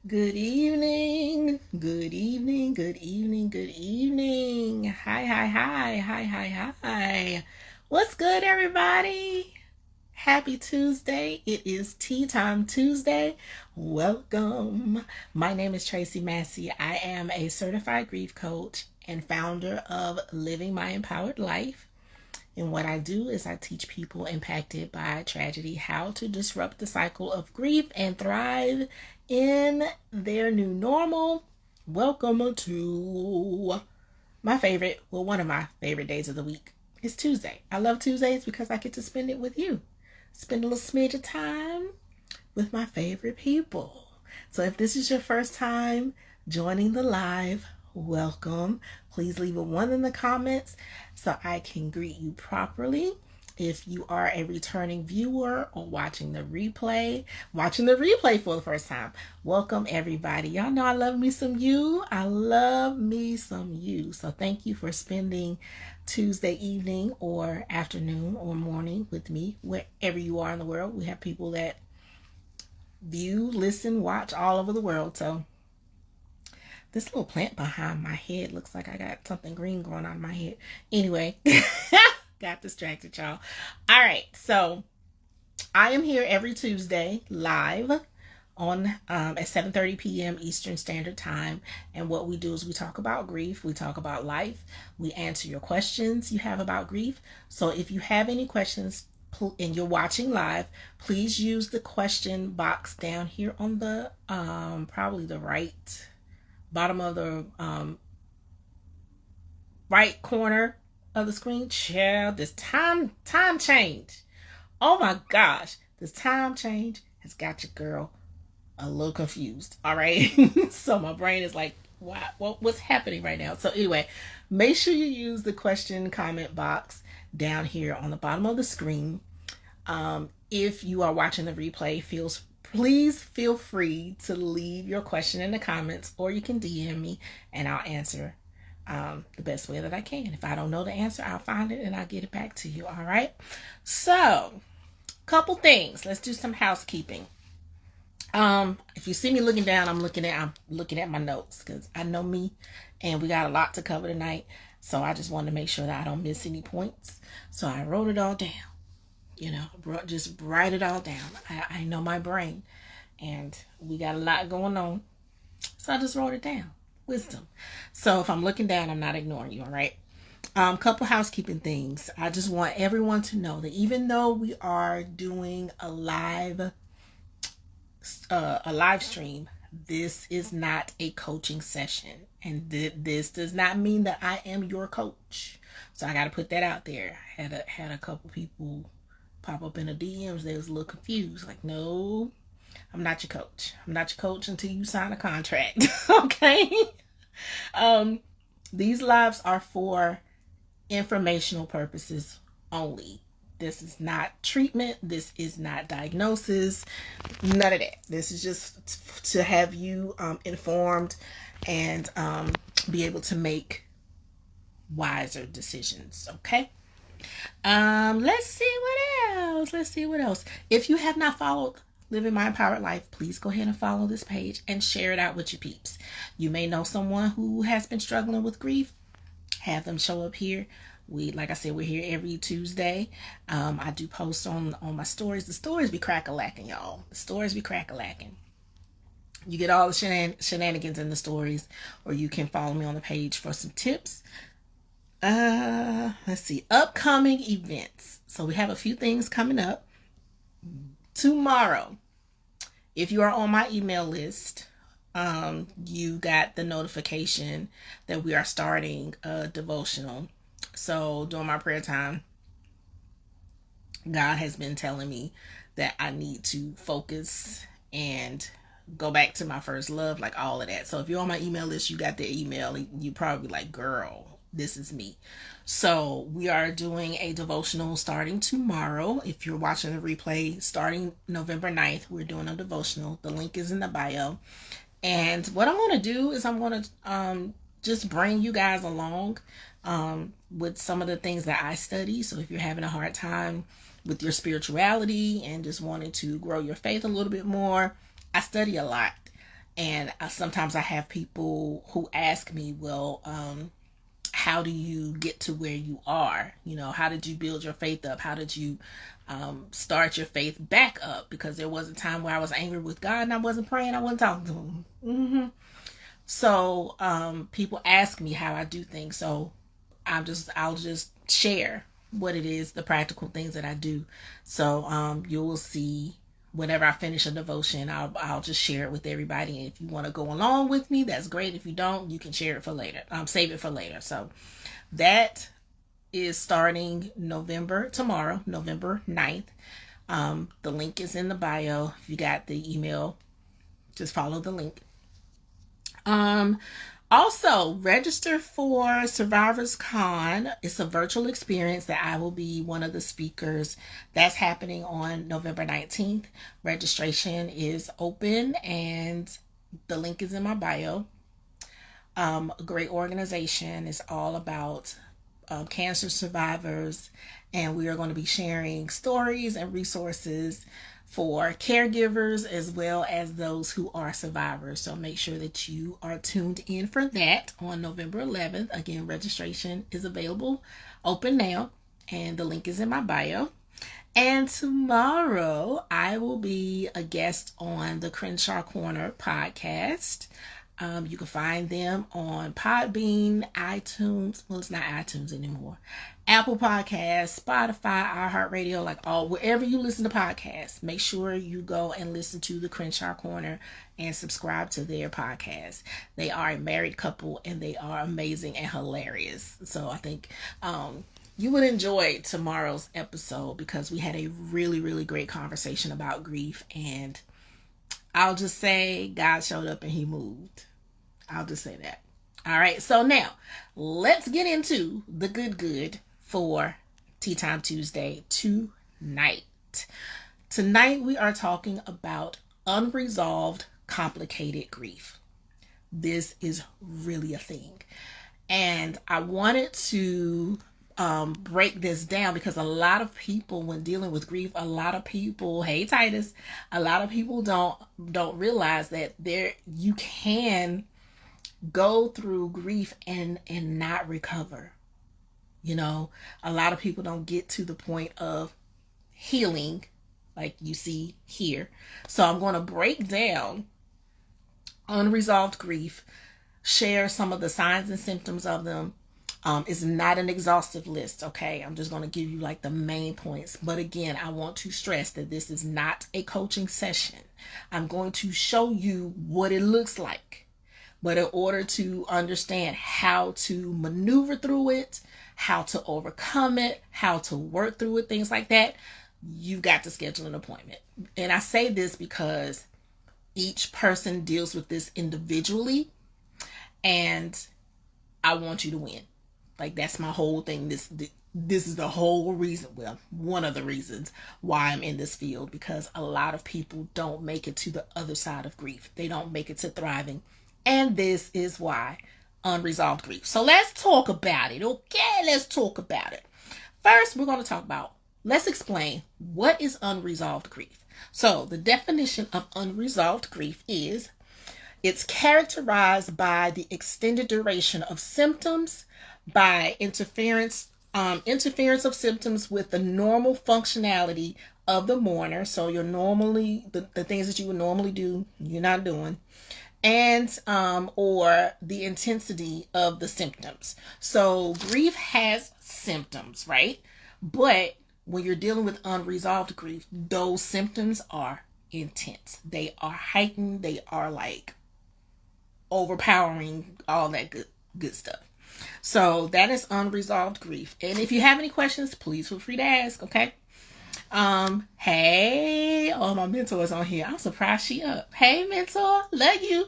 Good evening. Good evening. Good evening. Good evening. Hi, hi, hi. Hi, hi, hi. What's good, everybody? Happy Tuesday. It is Tea Time Tuesday. Welcome. My name is Tracy Massey. I am a certified grief coach and founder of Living My Empowered Life. And what I do is I teach people impacted by tragedy how to disrupt the cycle of grief and thrive in their new normal. Welcome to my favorite, well, one of my favorite days of the week is Tuesday. I love Tuesdays because I get to spend it with you. Spend a little smidge of time with my favorite people. So if this is your first time joining the live, welcome. Please leave a 1 in the comments so I can greet you properly. If you are a returning viewer or watching the replay for the first time, welcome everybody. Y'all know I love me some you. I love me some you. So thank you for spending Tuesday evening or afternoon or morning with me, wherever you are in the world. We have people that view, listen, watch all over the world. So this little plant behind my head looks like I got something green growing on my head. Anyway, got distracted, y'all. All right, so I am here every Tuesday live on at 7:30 p.m. Eastern Standard Time. And what we do is we talk about grief, we talk about life, we answer your questions you have about grief. So if you have any questions and you're watching live, please use the question box down here on the probably the right bottom of the right corner of the screen. Child, this time change. Oh my gosh, this time change has got your girl a little confused. All right, so my brain is like, what's happening right now? So anyway, make sure you use the question comment box down here on the bottom of the screen. If you are watching the replay, please feel free to leave your question in the comments, or you can DM me and I'll answer the best way that I can. If I don't know the answer, I'll find it and I'll get it back to you. All right. So, couple things. Let's do some housekeeping. If you see me looking down, I'm looking at my notes because I know me, and we got a lot to cover tonight. So I just wanted to make sure that I don't miss any points. So I wrote it all down. Just write it all down. I know my brain, and we got a lot going on. So I just wrote it down. Wisdom. So if I'm looking down, I'm not ignoring you, all right? Couple housekeeping things. I just want everyone to know that even though we are doing a live stream, this is not a coaching session. And this does not mean that I am your coach. So I got to put that out there. Had a couple people pop up in the DMs. They was a little confused. Like, no, I'm not your coach. I'm not your coach until you sign a contract. Okay? These lives are for informational purposes only. This is not treatment. This is not diagnosis. None of that. This is just to have you informed and be able to make wiser decisions. Okay? Let's see what else. If you have not followed Living My Empowered Life, please go ahead and follow this page and share it out with your peeps. You may know someone who has been struggling with grief. Have them show up here. Like I said, we're here every Tuesday. I do post on my stories. The stories be crack-a-lacking, y'all. The stories be crack-a-lacking. You get all the shenanigans in the stories, or you can follow me on the page for some tips. Let's see. Upcoming events. So we have a few things coming up. Tomorrow, if you are on my email list, you got the notification that we are starting a devotional. So during my prayer time, God has been telling me that I need to focus and go back to my first love, like all of that. So if you're on my email list, you got the email, you probably like, girl, this is me. So we are doing a devotional starting tomorrow. If you're watching the replay, starting November 9th, we're doing a devotional. The link is in the bio. And what I'm going to do is I'm going to just bring you guys along with some of the things that I study. So if you're having a hard time with your spirituality and just wanting to grow your faith a little bit more, I study a lot. And sometimes I have people who ask me, well, how do you get to where you are? You know, how did you build your faith up? How did you start your faith back up? Because there was a time where I was angry with God and I wasn't praying, I wasn't talking to him. So people ask me how I do things. So I'll just share what it is, the practical things that I do. So you will see whenever I finish a devotion, I'll just share it with everybody. And if you want to go along with me, that's great. If you don't, you can share it for later. Save it for later. So that is starting tomorrow, November 9th. The link is in the bio. If you got the email, just follow the link. Also, register for Survivors Con. It's a virtual experience that I will be one of the speakers. That's happening on November 19th. Registration is open and the link is in my bio. A great organization. Is all about cancer survivors, and we are going to be sharing stories and resources for caregivers as well as those who are survivors. So make sure that you are tuned in for that on November 11th. Again, registration is available, open now, and the link is in my bio. And tomorrow I will be a guest on the Crenshaw Corner podcast. You can find them on Podbean, iTunes. Well, it's not iTunes anymore. Apple Podcasts, Spotify, iHeartRadio, wherever you listen to podcasts. Make sure you go and listen to the Crenshaw Corner and subscribe to their podcast. They are a married couple and they are amazing and hilarious. So I think you would enjoy tomorrow's episode because we had a really, really great conversation about grief, and I'll just say God showed up and he moved. I'll just say that. All right. So now let's get into the good for Tea Time Tuesday tonight. Tonight we are talking about unresolved, complicated grief. This is really a thing. And I wanted to break this down because a lot of people, when dealing with grief, a lot of people don't realize that you can go through grief and not recover. You know, a lot of people don't get to the point of healing like you see here. So I'm going to break down unresolved grief, share some of the signs and symptoms of them. It's not an exhaustive list, okay? I'm just going to give you like the main points. But again, I want to stress that this is not a coaching session. I'm going to show you what it looks like. But in order to understand how to maneuver through it, how to overcome it, how to work through it, things like that, you've got to schedule an appointment. And I say this because each person deals with this individually, and I want you to win. Like, that's my whole thing. This is the whole reason, well, one of the reasons why I'm in this field, because a lot of people don't make it to the other side of grief. They don't make it to thriving. And this is why. Unresolved grief. So let's talk about it, okay? Let's talk about it. First, we're going to let's explain what is unresolved grief. So the definition of unresolved grief is it's characterized by the extended duration of symptoms, by interference of symptoms with the normal functionality of the mourner. So you're normally, the things that you would normally do, you're not doing. And or the intensity of the symptoms. So grief has symptoms, right? But when you're dealing with unresolved grief, those symptoms are intense. They are heightened. They are like overpowering, all that good stuff. So that is unresolved grief. And if you have any questions, please feel free to ask, okay? Hey, my mentor is on here. I'm surprised she up. Hey, mentor, love you.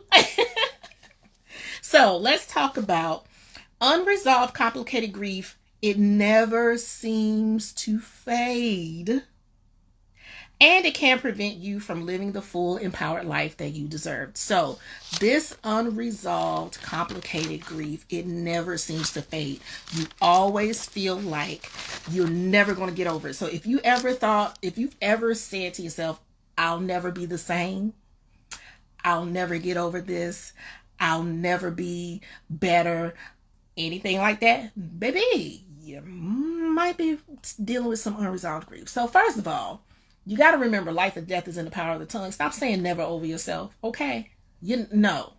So let's talk about unresolved, complicated grief. It never seems to fade. And it can prevent you from living the full, empowered life that you deserve. So this unresolved, complicated grief, it never seems to fade. You always feel like you're never going to get over it. So if you've ever said to yourself, I'll never be the same, I'll never get over this. I'll never be better. Anything like that, baby, you might be dealing with some unresolved grief. So first of all, you got to remember life and death is in the power of the tongue. Stop saying never over yourself, okay? No,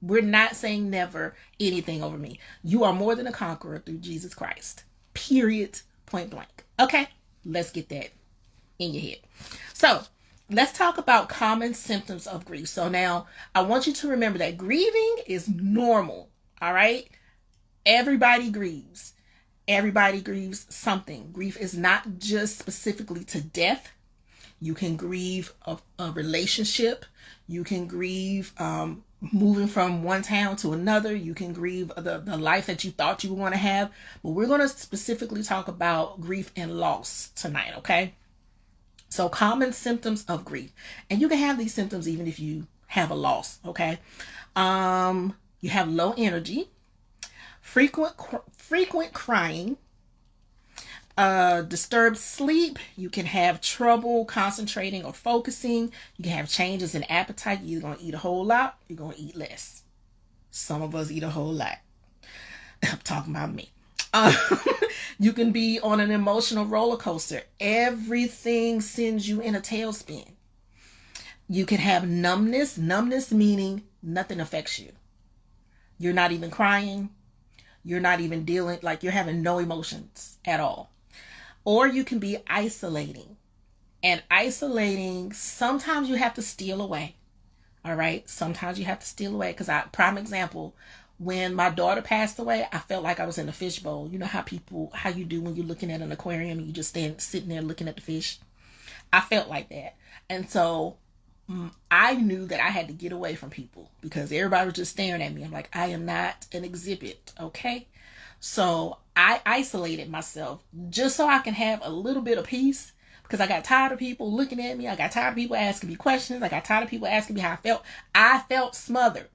we're not saying never anything over me. You are more than a conqueror through Jesus Christ. Period. Point blank. Okay, let's get that in your head. So let's talk about common symptoms of grief. So now I want you to remember that grieving is normal. All right. Everybody grieves. Everybody grieves something. Grief is not just specifically to death. You can grieve a relationship. You can grieve moving from one town to another. You can grieve the life that you thought you were going to have. But we're going to specifically talk about grief and loss tonight, okay? So common symptoms of grief. And you can have these symptoms even if you have a loss, okay? You have low energy, frequent crying, disturbed sleep. You can have trouble concentrating or focusing. You can have changes in appetite. You're going to eat a whole lot. You're going to eat less. Some of us eat a whole lot. I'm talking about me. You can be on an emotional roller coaster. Everything sends you in a tailspin. You can have numbness. Numbness meaning nothing affects you. You're not even crying. You're not even dealing, like you're having no emotions at all. Or you can be isolating. And isolating, sometimes you have to steal away. All right? Sometimes you have to steal away. Because prime example, when my daughter passed away, I felt like I was in a fishbowl. You know how you do when you're looking at an aquarium and you just sitting there looking at the fish? I felt like that. And so I knew that I had to get away from people because everybody was just staring at me. I'm like, I am not an exhibit, okay? So I isolated myself just so I can have a little bit of peace because I got tired of people looking at me. I got tired of people asking me questions. I got tired of people asking me how I felt. I felt smothered.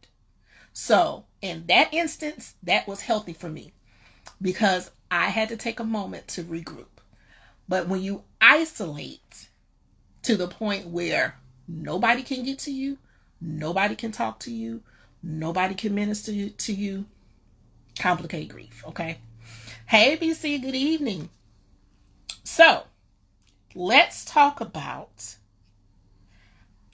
So in that instance, that was healthy for me because I had to take a moment to regroup. But when you isolate to the point where nobody can get to you, nobody can talk to you, nobody can minister to you, complicated grief, okay? Hey, BC, good evening. So, let's talk about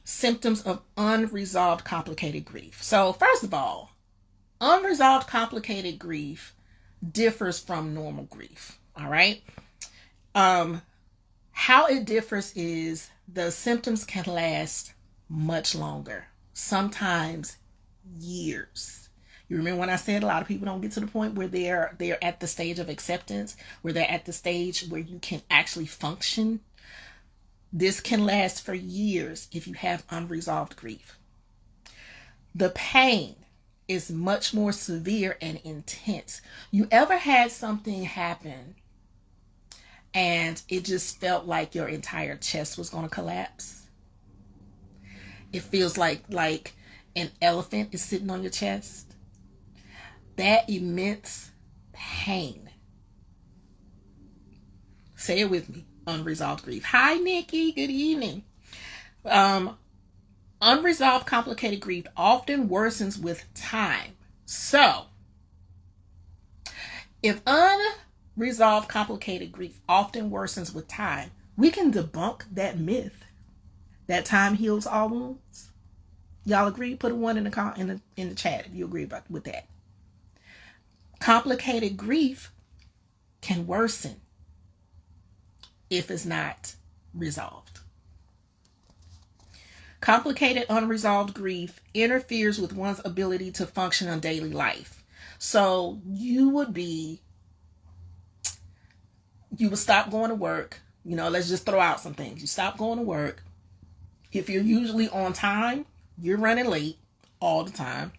symptoms of unresolved complicated grief. So, first of all, unresolved complicated grief differs from normal grief, all right? How it differs is the symptoms can last much longer, sometimes years. You remember when I said a lot of people don't get to the point where they're at the stage of acceptance, where they're at the stage where you can actually function? This can last for years if you have unresolved grief. The pain is much more severe and intense. You ever had something happen and it just felt like your entire chest was going to collapse? It feels like an elephant is sitting on your chest. That immense pain. Say it with me. Unresolved grief. Hi, Nikki. Good evening. Unresolved complicated grief often worsens with time. So, if unresolved complicated grief often worsens with time, we can debunk that myth that time heals all wounds. Y'all agree? Put a 1 in the chat if you agree with that. Complicated grief can worsen if it's not resolved. Complicated unresolved grief interferes with one's ability to function in daily life. So you would stop going to work. Let's just throw out some things. You stop going to work. If you're usually on time, you're running late all the time.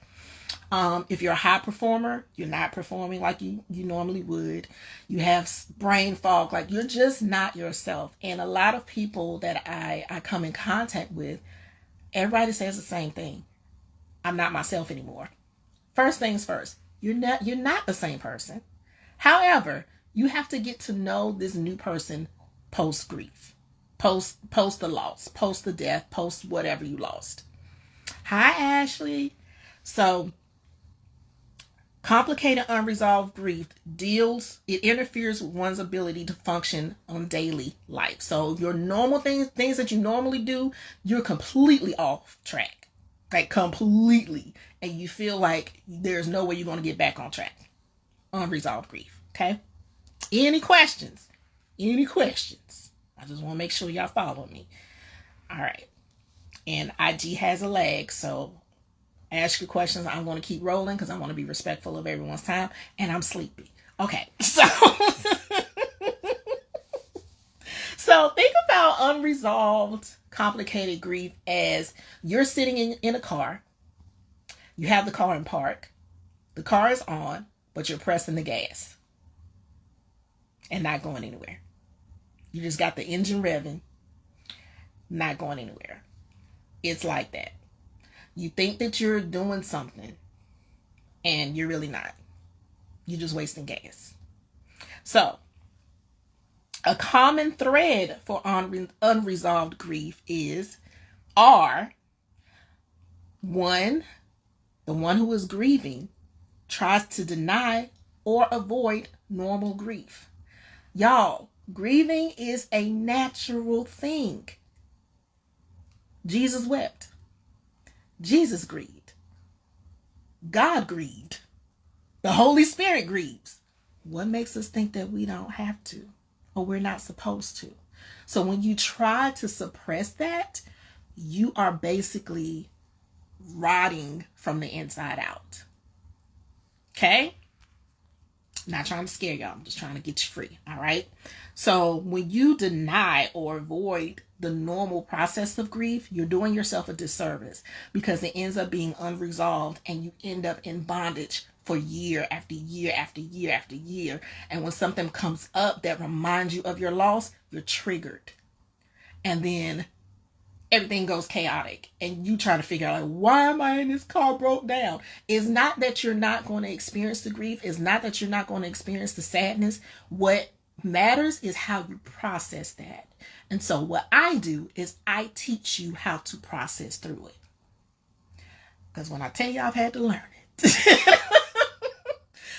If you're a high performer, you're not performing like you normally would. You have brain fog, like you're just not yourself. And a lot of people that I come in contact with, everybody says the same thing. I'm not myself anymore. First things first, you're not the same person. However, you have to get to know this new person post grief, post the loss, post the death, post whatever you lost. Hi, Ashley. So, complicated unresolved grief it interferes with one's ability to function on daily life. So, your normal things that you normally do, you're completely off track. Like, completely. And you feel like there's no way you're going to get back on track. Unresolved grief. Okay? Any questions? Any questions? I just want to make sure y'all follow me. All right. And IG has a lag, so ask your questions. I'm going to keep rolling because I want to be respectful of everyone's time, and I'm sleepy. Okay, so so think about unresolved, complicated grief as you're sitting in a car. You have the car in park. The car is on, but you're pressing the gas and not going anywhere. You just got the engine revving, not going anywhere. It's like that. You think that you're doing something and you're really not. You're just wasting gas. So, a common thread for unresolved grief are one, the one who is grieving tries to deny or avoid normal grief. Y'all, grieving is a natural thing. Jesus wept. Jesus grieved. God grieved. The Holy Spirit grieves. What makes us think that we don't have to or we're not supposed to? So when you try to suppress that, you are basically rotting from the inside out. Okay? Not trying to scare y'all. I'm just trying to get you free. All right? So when you deny or avoid the normal process of grief, you're doing yourself a disservice because it ends up being unresolved and you end up in bondage for year after year after year after year. And when something comes up that reminds you of your loss, you're triggered. And then everything goes chaotic and you try to figure out, like, why am I in this car broke down? It's not that you're not going to experience the grief. It's not that you're not going to experience the sadness. What matters is how you process that. And so what I do is I teach you how to process through it. Because when I tell you, I've had to learn it.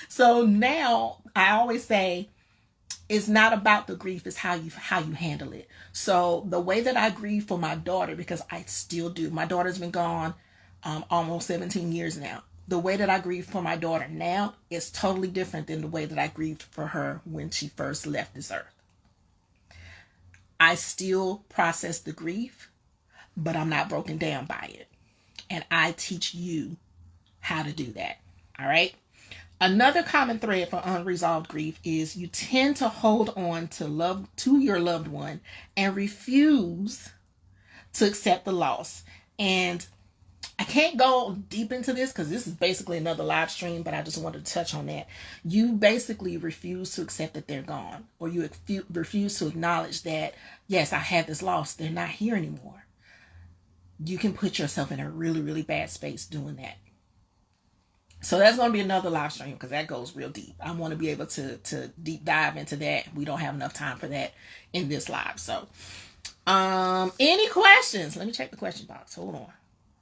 So now I always say, it's not about the grief, it's how you handle it. So the way that I grieve for my daughter, because I still do. My daughter's been gone almost 17 years now. The way that I grieve for my daughter now is totally different than the way that I grieved for her when she first left this earth. I still process the grief, but I'm not broken down by it. And I teach you how to do that. All right? Another common thread for unresolved grief is you tend to hold on to your loved one and refuse to accept the loss. And I can't go deep into this because this is basically another live stream, but I just wanted to touch on that. You basically refuse to accept that they're gone, or you refuse to acknowledge that, yes, I had this loss. They're not here anymore. You can put yourself in a really, really bad space doing that. So that's going to be another live stream because that goes real deep. I want to be able to deep dive into that. We don't have enough time for that in this live. So, any questions? Let me check the question box. Hold on.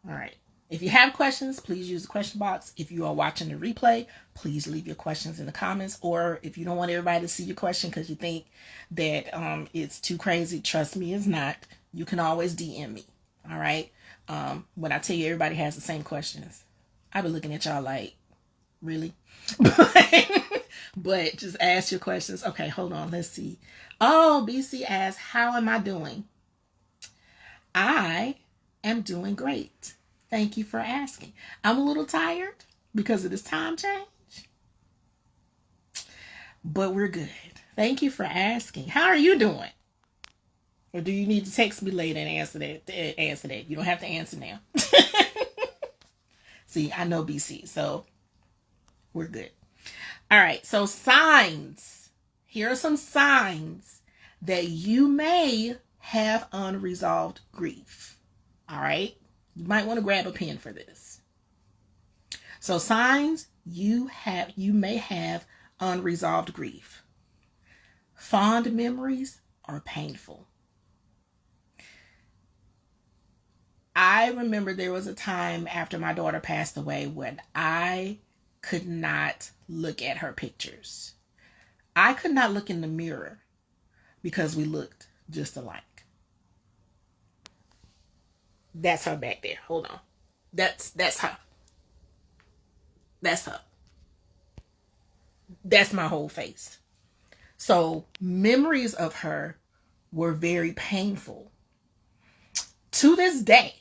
All right. If you have questions, please use the question box. If you are watching the replay, please leave your questions in the comments. Or if you don't want everybody to see your question because you think that it's too crazy, trust me, it's not. You can always DM me. All right. When I tell you everybody has the same questions, I've been looking at y'all like, really? But just ask your questions. Okay, hold on. Let's see. Oh, BC asks, how am I doing? I am doing great. Thank you for asking. I'm a little tired because of this time change, but we're good. Thank you for asking. How are you doing? Or do you need to text me later and answer that? You don't have to answer now. See, I know BC, so we're good. All right, so signs. Here are some signs that you may have unresolved grief. All right, you might want to grab a pen for this. So signs you may have unresolved grief. Fond memories are painful. I I remember there was a time after my daughter passed away when I could not look at her pictures. I could not look in the mirror because we looked just alike. That's her back there. Hold on. That's her. That's her. That's my whole face. So memories of her were very painful. To this day,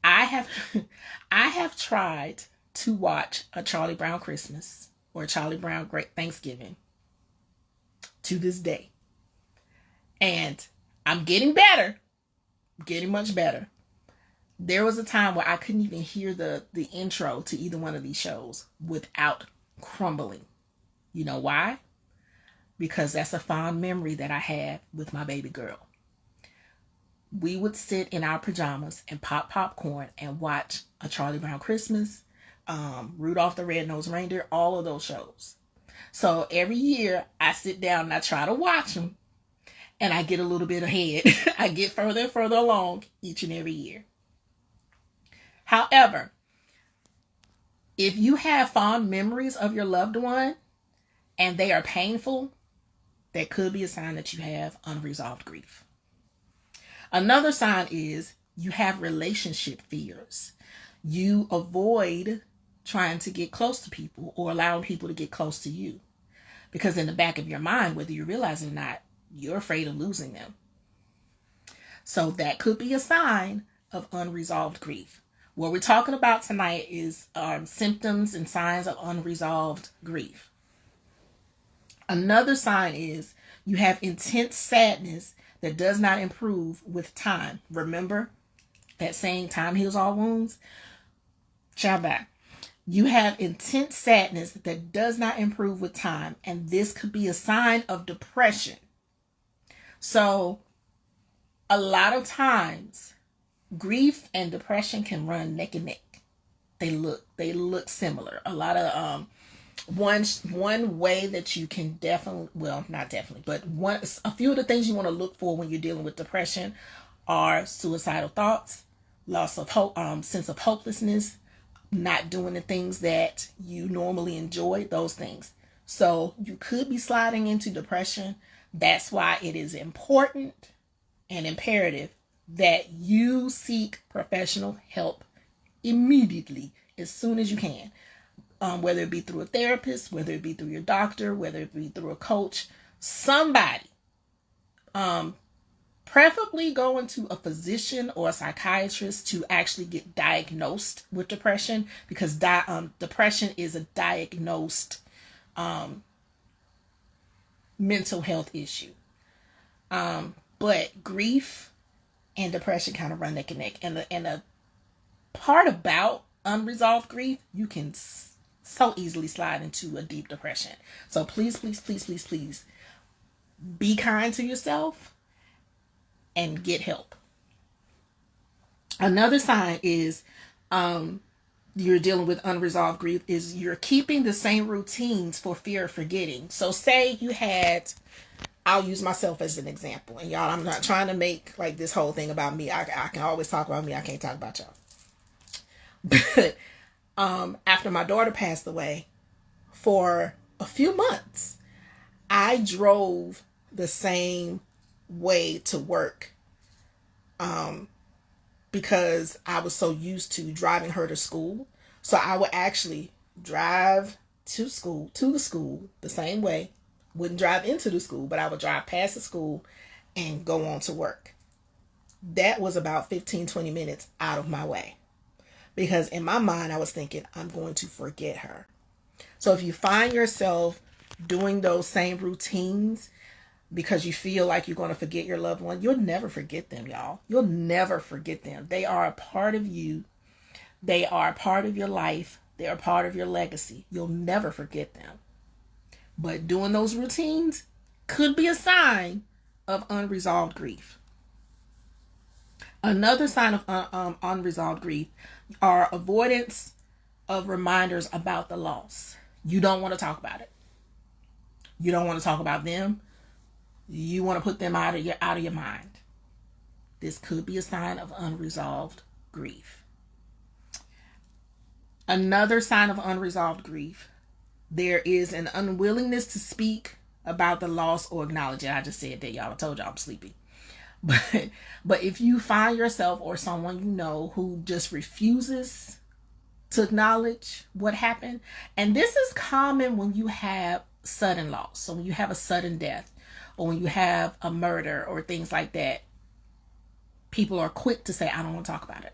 I have tried to watch a Charlie Brown Christmas or a Charlie Brown Great Thanksgiving to this day. And I'm getting better, getting much better. There was a time where I couldn't even hear the intro to either one of these shows without crumbling. You know why? Because that's a fond memory that I have with my baby girl. We would sit in our pajamas and pop popcorn and watch a Charlie Brown Christmas, Rudolph the Red-Nosed Reindeer, all of those shows. So every year I sit down and I try to watch them, and I get a little bit ahead. I get further and further along each and every year. However, if you have fond memories of your loved one and they are painful, that could be a sign that you have unresolved grief. Another sign is you have relationship fears. You avoid trying to get close to people or allowing people to get close to you. Because in the back of your mind, whether you realize it or not, you're afraid of losing them. So that could be a sign of unresolved grief. What we're talking about tonight is symptoms and signs of unresolved grief. Another sign is you have intense sadness that does not improve with time. Remember that saying, time heals all wounds? Shabbat. You have intense sadness that does not improve with time, and this could be a sign of depression. So a lot of times grief and depression can run neck and neck. They look similar. A lot of one way that you can definitely, well, not definitely, but a few of the things you want to look for when you're dealing with depression are suicidal thoughts, loss of hope, sense of hopelessness, not doing the things that you normally enjoy, those things. So you could be sliding into depression. That's why it is important and imperative that you seek professional help immediately, as soon as you can. Whether it be through a therapist, whether it be through your doctor, whether it be through a coach, somebody. Preferably going to a physician or a psychiatrist to actually get diagnosed with depression, because depression is a diagnosed mental health issue. But grief and depression kind of run neck and neck. And the part about unresolved grief, you can so easily slide into a deep depression. So please, please, please, please, please be kind to yourself and get help. Another sign is you're dealing with unresolved grief is you're keeping the same routines for fear of forgetting. So say you had, I'll use myself as an example. And y'all, I'm not trying to make like this whole thing about me. I can always talk about me. I can't talk about y'all. But after my daughter passed away, for a few months, I drove the same way to work because I was so used to driving her to school. So I would actually drive to the school the same way. Wouldn't drive into the school, but I would drive past the school and go on to work. That was about 15-20 minutes out of my way. Because in my mind, I was thinking, I'm going to forget her. So if you find yourself doing those same routines because you feel like you're going to forget your loved one, you'll never forget them, y'all. You'll never forget them. They are a part of you. They are a part of your life. They are a part of your legacy. You'll never forget them. But doing those routines could be a sign of unresolved grief. Another sign of unresolved grief are avoidance of reminders about the loss. You don't want to talk about it. You don't want to talk about them. You want to put them out of your mind. this could be a sign of unresolved grief. Another sign of unresolved grief, there is an unwillingness to speak about the loss or acknowledge it. I just said that, y'all. I told y'all I'm sleepy. But if you find yourself or someone you know who just refuses to acknowledge what happened, and this is common when you have sudden loss. So when you have a sudden death, or when you have a murder or things like that, people are quick to say, I don't want to talk about it.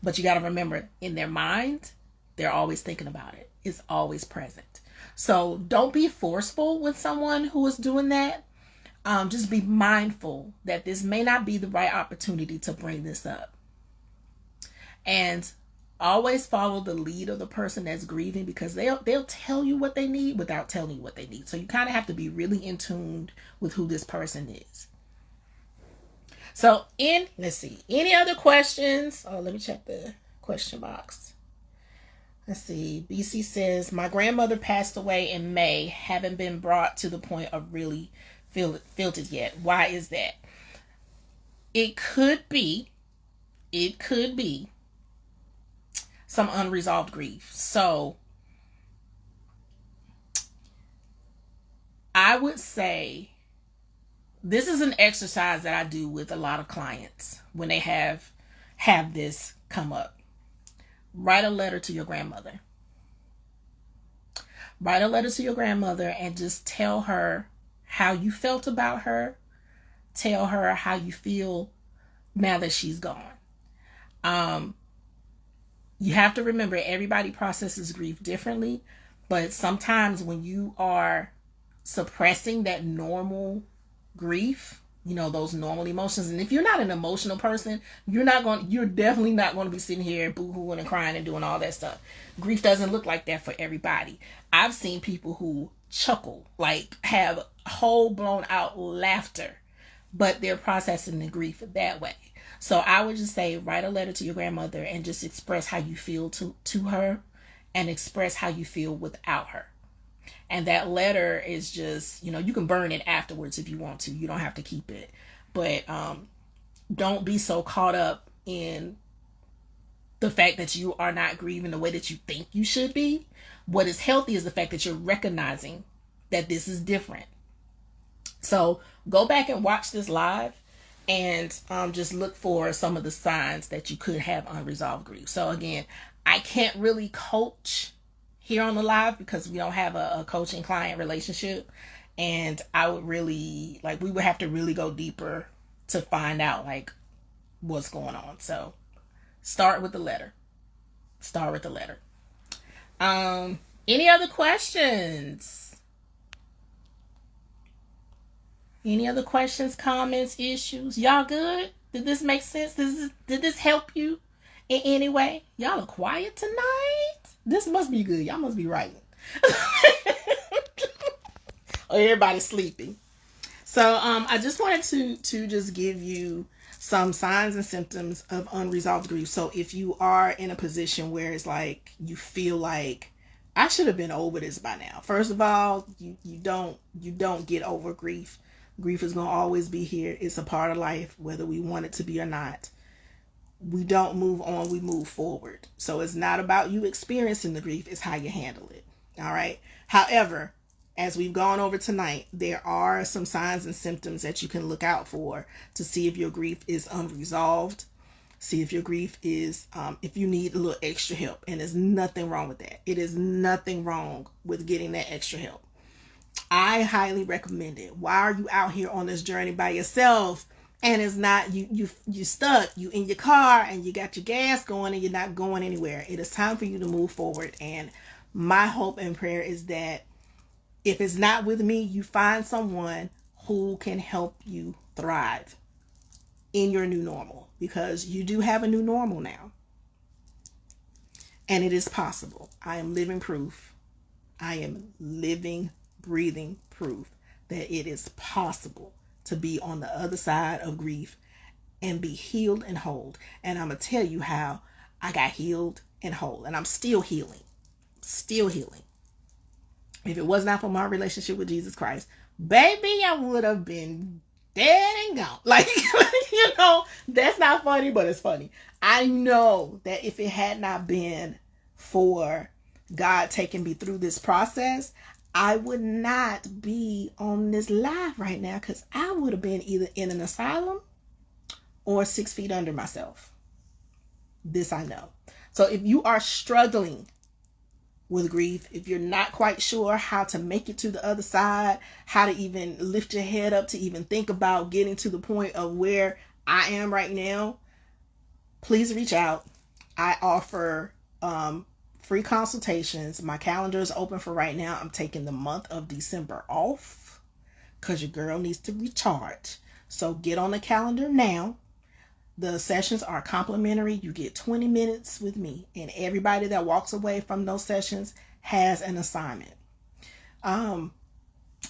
But you got to remember, in their mind, they're always thinking about it. It's always present. So don't be forceful with someone who is doing that. Just be mindful that this may not be the right opportunity to bring this up. And always follow the lead of the person that's grieving, because they'll tell you what they need without telling you what they need. So you kind of have to be really in tune with who this person is. So let's see, any other questions? Oh, let me check the question box. Let's see. BC says, my grandmother passed away in May. Haven't been brought to the point of really felt it yet. Why is that? It could be some unresolved grief. So I would say this is an exercise that I do with a lot of clients when they have this come up. Write a letter to your grandmother. Write a letter to your grandmother and just tell her how you felt about her. Tell her how you feel now that she's gone. You have to remember, everybody processes grief differently, but sometimes when you are suppressing that normal grief, those normal emotions, and if you're not an emotional person, you're definitely not going to be sitting here boo-hooing and crying and doing all that stuff. Grief doesn't look like that for everybody. I've seen people who chuckle, like have whole blown out laughter, but they're processing the grief that way. So I would just say, write a letter to your grandmother and just express how you feel to her, and express how you feel without her. And that letter is just, you can burn it afterwards if you want to. You don't have to keep it. But don't be so caught up in the fact that you are not grieving the way that you think you should be. What is healthy is the fact that you're recognizing that this is different. So go back and watch this live, and just look for some of the signs that you could have unresolved grief. So again, I can't really coach here on the live because we don't have a coaching client relationship. And I would really, we would have to really go deeper to find out what's going on. So start with the letter. Any other questions? Any other questions, comments, issues? Y'all good? Did this make sense? Did this help you in any way? Y'all are quiet tonight. This must be good. Y'all must be writing. Or everybody's sleeping. So I just wanted to just give you some signs and symptoms of unresolved grief. So if you are in a position where it's you feel like I should have been over this by now. First of all, you don't get over grief. Grief is going to always be here. It's a part of life, whether we want it to be or not. We don't move on, we move forward. So it's not about you experiencing the grief, it's how you handle it. All right. However, as we've gone over tonight, there are some signs and symptoms that you can look out for to see if your grief is unresolved. See if your grief is, if you need a little extra help. And there's nothing wrong with that. It is nothing wrong with getting that extra help. I highly recommend it. Why are you out here on this journey by yourself? And it's not, you stuck, you in your car and you got your gas going and you're not going anywhere. It is time for you to move forward. And my hope and prayer is that if it's not with me, you find someone who can help you thrive in your new normal, because you do have a new normal now. And it is possible. I am living proof. I am living, breathing proof that it is possible to be on the other side of grief and be healed and whole. And I'm going to tell you how I got healed and whole. And I'm still healing. Still healing. If it was not for my relationship with Jesus Christ, baby, I would have been dead and gone. Like, that's not funny, but it's funny. I know that if it had not been for God taking me through this process, I would not be on this live right now, because I would have been either in an asylum or 6 feet under myself. This I know. So if you are struggling with grief, if you're not quite sure how to make it to the other side, how to even lift your head up to even think about getting to the point of where I am right now, please reach out. I offer free consultations. My calendar is open for right now. I'm taking the month of December off because your girl needs to recharge. So get on the calendar now. The sessions are complimentary. You get 20 minutes with me, and everybody that walks away from those sessions has an assignment. I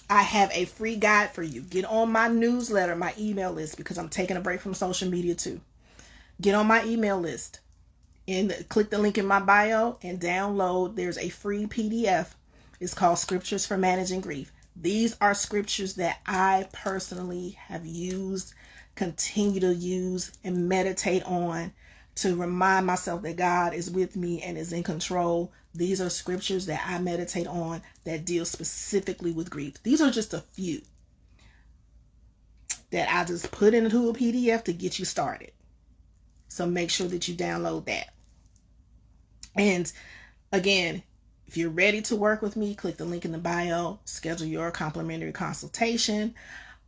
have a free guide for you. Get on my newsletter, my email list, because I'm taking a break from social media too. Get on my email list and click the link in my bio and download. There's a free PDF. It's called Scriptures for Managing Grief. These are scriptures that I personally have used, continue to use, and meditate on to remind myself that God is with me and is in control. These are scriptures that I meditate on that deal specifically with grief. These are just a few that I just put into a PDF to get you started. So make sure that you download that. And again, if you're ready to work with me, click the link in the bio, schedule your complimentary consultation.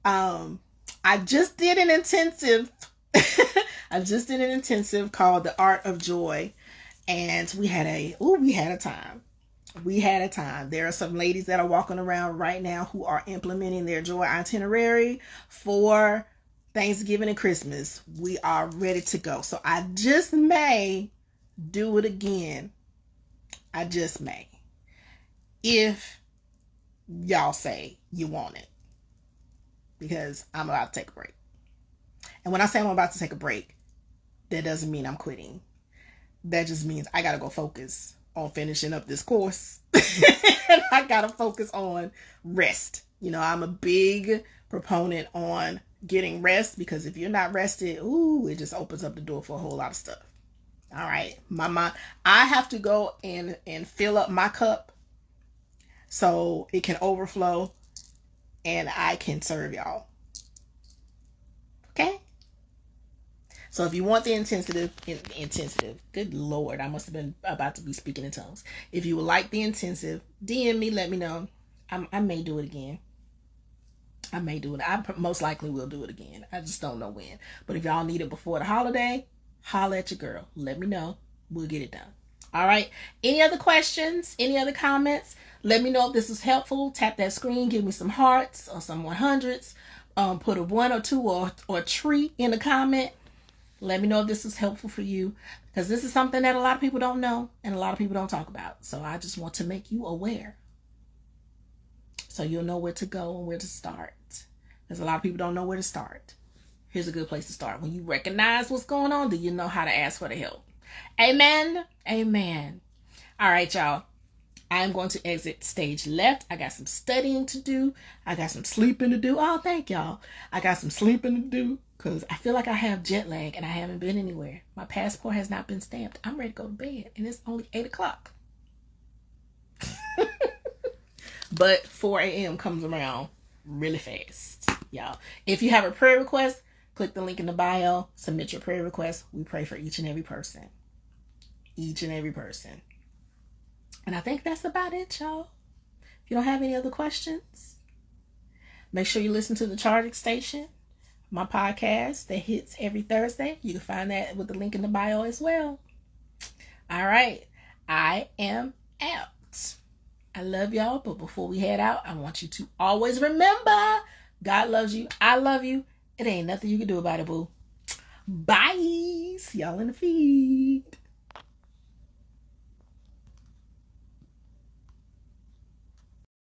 I just did an intensive. Called The Art of Joy, and we had a time. There are some ladies that are walking around right now who are implementing their joy itinerary for Thanksgiving and Christmas. We are ready to go. So I just may do it again. I just may. If y'all say you want it. Because I'm about to take a break. And when I say I'm about to take a break, that doesn't mean I'm quitting. That just means I got to go focus on finishing up this course. And I got to focus on rest. I'm a big proponent on getting rest, because if you're not rested, it just opens up the door for a whole lot of stuff. All right. My mind, I have to go and fill up my cup so it can overflow and I can serve y'all. Okay? So if you want the intensive, good Lord, I must have been about to be speaking in tongues. If you would like the intensive, DM me, let me know. I may do it again. I may do it. I most likely will do it again. I just don't know when. But if y'all need it before the holiday, holla at your girl. Let me know. We'll get it done. All right. Any other questions? Any other comments? Let me know if this was helpful. Tap that screen. Give me some hearts or some 100s. Put a 1 or 2 or a tree in the comment. Let me know if this is helpful for you, because this is something that a lot of people don't know and a lot of people don't talk about. So I just want to make you aware, so you'll know where to go and where to start, because a lot of people don't know where to start. Here's a good place to start. When you recognize what's going on, then you know how to ask for the help. Amen. Amen. All right, y'all. I am going to exit stage left. I got some studying to do. I got some sleeping to do. Oh, thank y'all. I got some sleeping to do because I feel like I have jet lag and I haven't been anywhere. My passport has not been stamped. I'm ready to go to bed and it's only 8 o'clock. But 4 a.m. comes around really fast, y'all. If you have a prayer request, click the link in the bio. Submit your prayer request. We pray for each and every person. Each and every person. And I think that's about it, y'all. If you don't have any other questions, make sure you listen to the Charging Station, my podcast that hits every Thursday. You can find that with the link in the bio as well. All right. I am out. I love y'all. But before we head out, I want you to always remember, God loves you. I love you. It ain't nothing you can do about it, boo. Bye. See y'all in the feed.